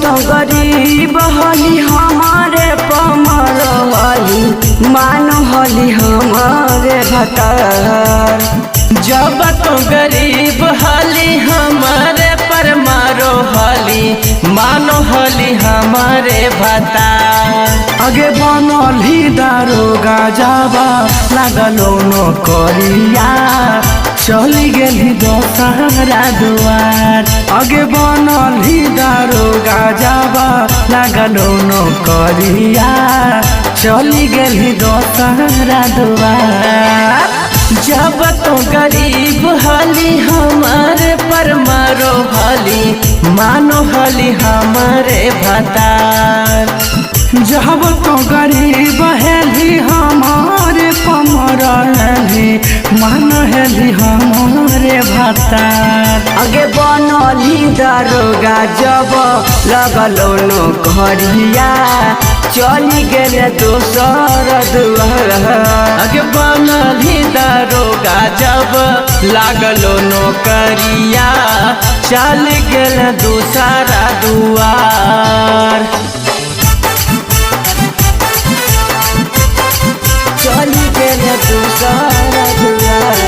तो गरीब हली हमारे पमर हली मानो हली हमारे भतार। जब तो गरीब हली हमारे पर मारो हली मानो हली हमारे भतार। आगे बनली दारोगा जाबा लागलो नौकरिया चली गेली दोसरा दुआर। आगे बनली दारोगा जाबा लागलो नौकरिया चली गेली दोसरा दुआर। जब तो गरीब हली हमारे पर मारो हली मानो हली हमारे भतार। जब तो गरीब हेली हमारे पमर हेली मान हेली हमारे भतार। आगे बनली दारोगा जब लगलो नौकरिया चली गेले दोसर दुआर। आगे बनली दारोगा जब लागलो नौकरिया चल गेल दूसरा दुआर। चली गेले दूसरा दुआर।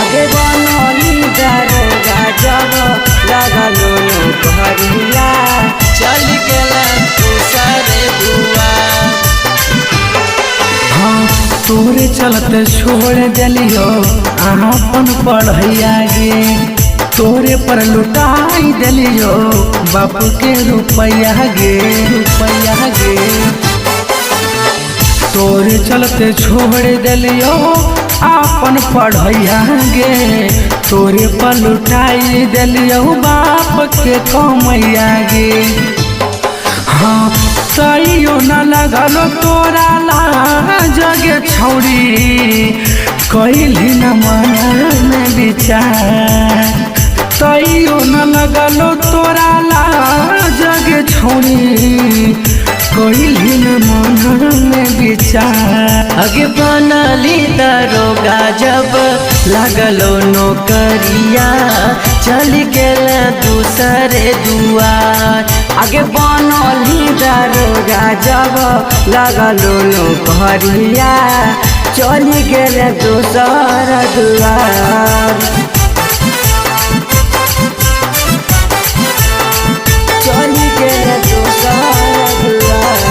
आगे बनली दारोगा जब लगलो नौकरिया चल गेल दूसरे दुआर। हाँ तोरे चलते छोड़ दिलियो अपन पढ़ैया गे तोरे पर लुटाई दिलियो बाप के रुपया गे रुपया गे। तोरे चलते छोड़ दिलियो अपन पढ़ैया गे तोरे पर लुटाई दिलियो बाप के कमैया गे। हाँ तैयो न लगलो तोरा जगे छौड़ी कैली न मन में विचार। तैयो न लगलो तोरा जगे छौड़ी कैली न मन में विचार। आगे बनली दारोगा जब लागलो नौकरिया चल गेल दूसरे दुआर। आगे बनली दारोगा जब लगलो नौकरिया चली गेले दोसर दुआर। चली गेले दोसर दुआर।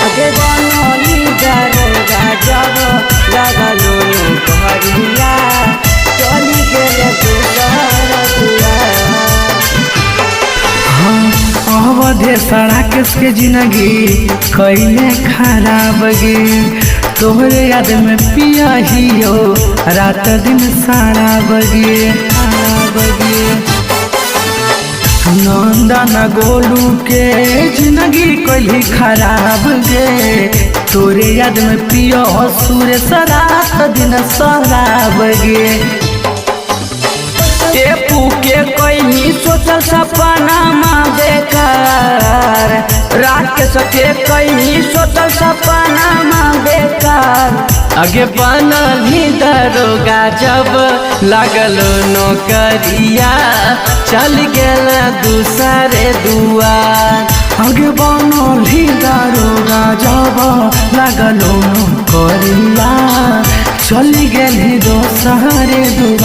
आगे बनली दारोगा जब लगलो नौकरिया चली गेले दोसर दुआर। अवधे सड़क के जिंदगी कैले खराब गे तोहरे याद में पिया हियो रात दिन सारा बगे नंदन गोलू के जिंदगी कैली खराब गे तोरे याद में पियो सुरेश रात दिन शराब गे। टेपू के कहीं सोचल सपना माँ बेकार राकेश के कहीं सोचल सपना माँ बेकार। आगे बनली दारोगा जब लागलो नौकरिया चल गेल दूसरे दुआर। आगे बनली दारोगा जब लागलो नौकरिया चली गेली दोसरे दुआर।